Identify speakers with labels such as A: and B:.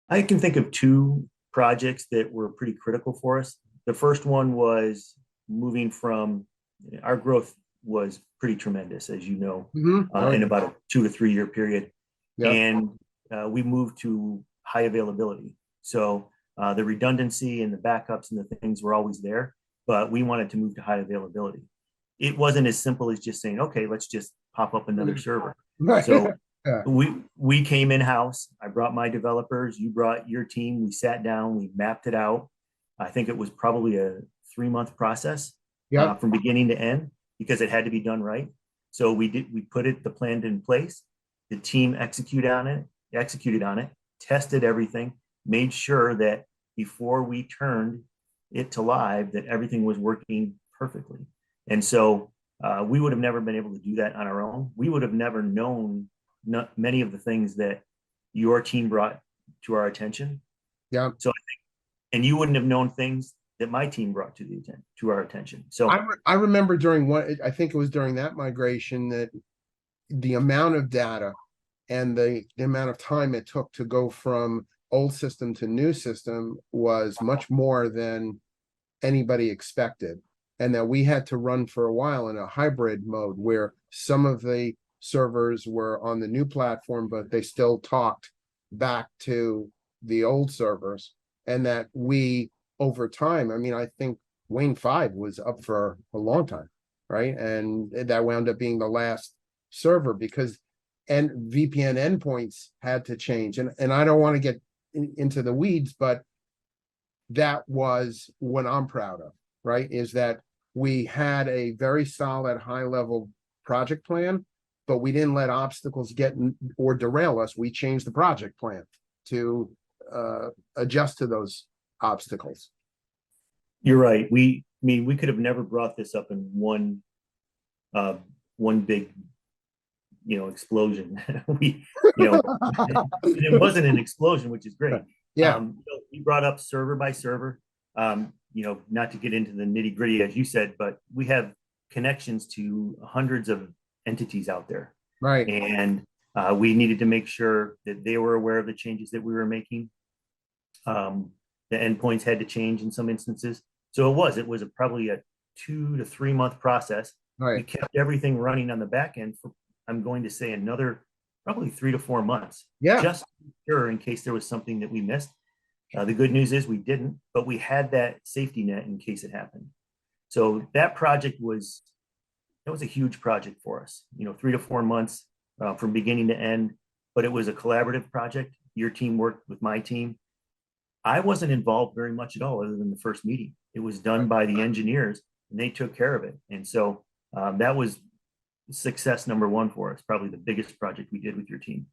A: I can think of two projects that were pretty critical for us. The first one was moving from our growth was pretty tremendous, as you know,
B: Oh,
A: in
B: yeah.
A: about a 2 to 3 year period.
B: Yep.
A: And we moved to high availability. So the redundancy and the backups and the things were always there, but we wanted to move to high availability. It wasn't as simple as just saying, okay, let's just pop up another server.
B: Right.
A: So
B: Yeah.
A: we came in house. I brought my developers. You brought your team. We sat down. We mapped it out. I think it was probably a 3 month process
B: Yep.
A: from beginning to end because it had to be done right. So we did. We put the plan in place. The team executed on it, tested everything, made sure that before we turned it to live, that everything was working perfectly. And so we would have never been able to do that on our own. We would have never known many of the things that your team brought to our attention.
B: Yep.
A: So, and you wouldn't have known things that my team brought to our attention. So,
B: I remember during one, I think it was during that migration that the amount of data and the amount of time it took to go from old system to new system was much more than anybody expected. And that we had to run for a while in a hybrid mode where some of the servers were on the new platform, but they still talked back to the old servers. And that we, over time, I mean, I think Wayne 5 was up for a long time, right? And that wound up being the last server because and VPN endpoints had to change. And I don't want to get into the weeds, but that was what I'm proud of, right? Is that we had a very solid high level project plan, but we didn't let obstacles get or derail us. We changed the project plan to adjust to those obstacles.
A: you're right. I mean, we could have never brought this up in uh, one big, explosion. You know, it wasn't an explosion, which is great.
B: Yeah.
A: We brought up server by server. Not to get into the nitty gritty, as you said, but we have connections to hundreds of entities out there,
B: Right.
A: and we needed to make sure that they were aware of the changes that we were making. The endpoints had to change in some instances, so it was probably a 2 to 3 month process. We
B: Right.
A: kept everything running on the back end for, I'm going to say, another probably 3 to 4 months,
B: Yeah.
A: just to be sure in case there was something that we missed. The good news is we didn't, but we had that safety net in case it happened. So that project was a huge project for us. 3 to 4 months from beginning to end, but it was a collaborative project. Your team worked with my team. I wasn't involved very much at all, other than the first meeting. It was done by the engineers, and they took care of it. And so that was success number one for us. Probably the biggest project we did with your team.